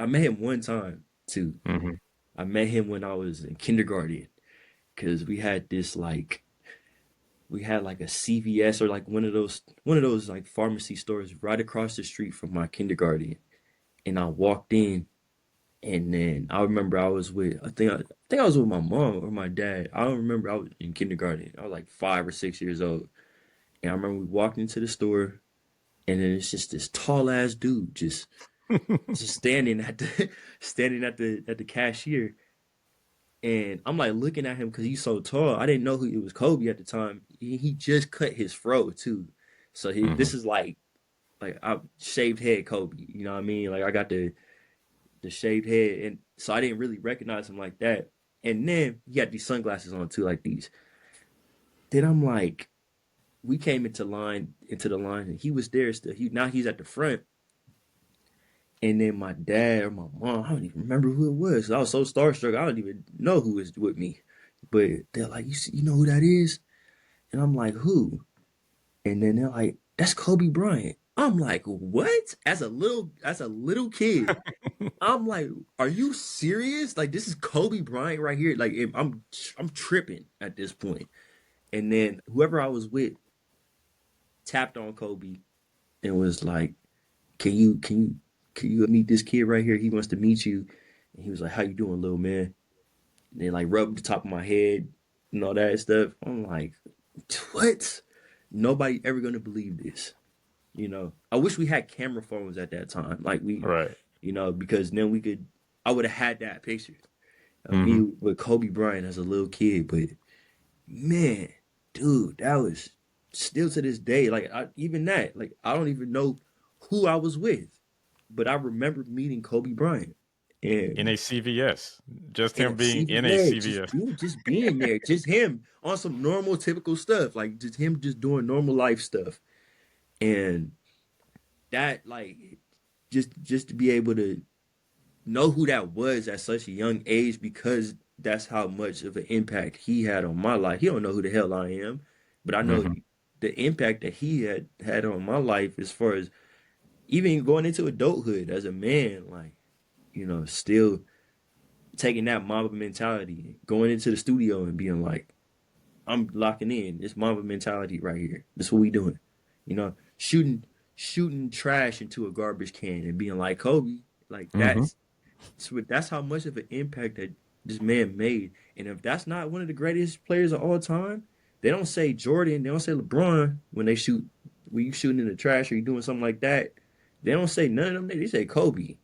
I met him one time too. Hmm. I met him when I was in kindergarten because we had like a CVS or like one of those like pharmacy stores right across the street from my kindergarten. And I walked in, and then I remember I think I was with my mom or my dad. I don't remember. I was in kindergarten. I was like 5 or 6 years old, and I remember we walked into the store, and then it's just this tall ass dude just standing at the standing at the cashier, and I'm like looking at him because he's so tall. I didn't know who it was Kobe at the time. He just cut his fro too, so Hmm. this is like I shaved head Kobe. You know what I mean? Like I got the shaved head, and so I didn't really recognize him like that. And then he had these sunglasses on too, like these. Then I'm like, we came into the line, and he was there still. He's at the front, and then my dad or my mom, I don't even remember who it was. I was so starstruck, I don't even know who was with me. But they're like, you know who that is? And I'm like, who? And then they're like, that's Kobe Bryant. I'm like, what? As a little kid, I'm like, are you serious? Like this is Kobe Bryant right here. Like I'm tripping at this point. And then whoever I was with tapped on Kobe and was like, can you meet this kid right here? He wants to meet you. And he was like, how you doing, little man? And they like rubbed the top of my head and all that stuff. I'm like, what? Nobody ever gonna believe this. I wish we had camera phones at that time. Like Right. because then I would have had that picture of me Hmm. with Kobe Bryant as a little kid. But man, dude, that was still to this day. Like even that, like I don't even know who I was with, but I remember meeting Kobe Bryant In and a CVS, just in him a being CV, in a yeah, just CVS. dude, just being there, just him on some normal, typical stuff, like just him just doing normal life stuff, and that like just to be able to know who that was at such a young age because that's how much of an impact he had on my life. He don't know who the hell I am, but I know Hmm. the impact that he had on my life as far as even going into adulthood as a man, like still taking that Mamba mentality, going into the studio and being like, I'm locking in. This Mamba mentality right here. This is what we doing. Shooting trash into a garbage can and being like Kobe, like Hmm. that's how much of an impact that this man made. And if that's not one of the greatest players of all time, they don't say Jordan, they don't say LeBron when you shooting in the trash or you doing something like that. They don't say none of them. They say Kobe.